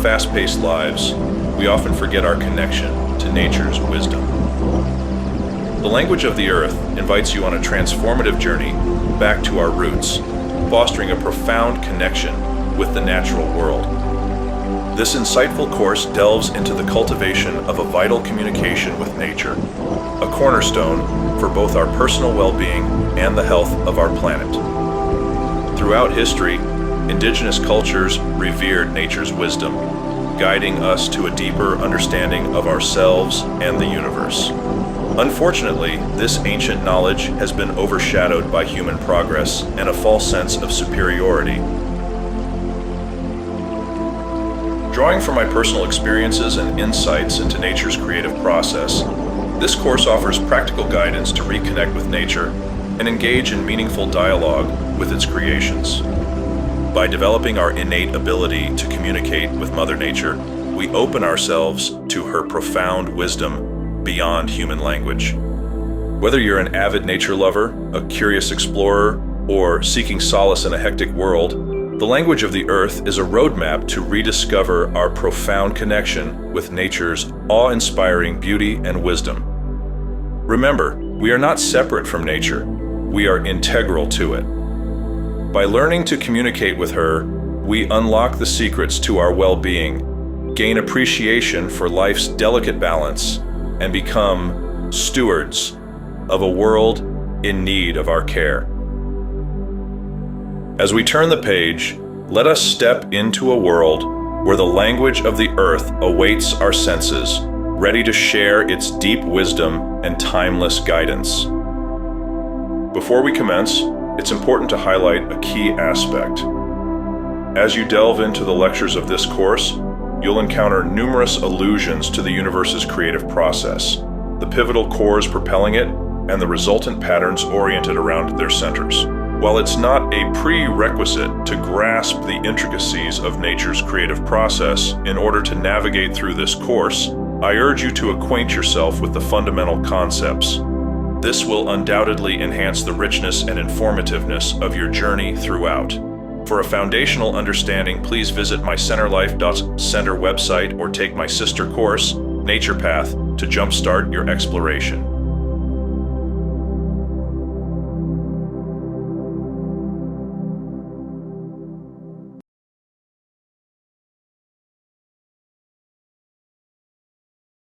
fast-paced lives, we often forget our connection to nature's wisdom. The language of the earth invites you on a transformative journey back to our roots, fostering a profound connection with the natural world. This insightful course delves into the cultivation of a vital communication with nature, a cornerstone for both our personal well-being and the health of our planet. Throughout history, indigenous cultures revered nature's wisdom, guiding us to a deeper understanding of ourselves and the universe. Unfortunately, this ancient knowledge has been overshadowed by human progress and a false sense of superiority. Drawing from my personal experiences and insights into nature's creative process, this course offers practical guidance to reconnect with nature and engage in meaningful dialogue with its creations. By developing our innate ability to communicate with Mother Nature, we open ourselves to her profound wisdom beyond human language. Whether you're an avid nature lover, a curious explorer, or seeking solace in a hectic world, the language of the earth is a roadmap to rediscover our profound connection with nature's awe-inspiring beauty and wisdom. Remember, we are not separate from nature. We are integral to it. By learning to communicate with her, we unlock the secrets to our well-being, gain appreciation for life's delicate balance, and become stewards of a world in need of our care. As we turn the page, let us step into a world where the language of the earth awaits our senses, ready to share its deep wisdom and timeless guidance. Before we commence, it's important to highlight a key aspect. As you delve into the lectures of this course, you'll encounter numerous allusions to the universe's creative process, the pivotal cores propelling it, and the resultant patterns oriented around their centers. While it's not a prerequisite to grasp the intricacies of nature's creative process in order to navigate through this course, I urge you to acquaint yourself with the fundamental concepts. This will undoubtedly enhance the richness and informativeness of your journey throughout. For a foundational understanding, please visit my Centerlife.center website or take my sister course, Nature Path, to jumpstart your exploration.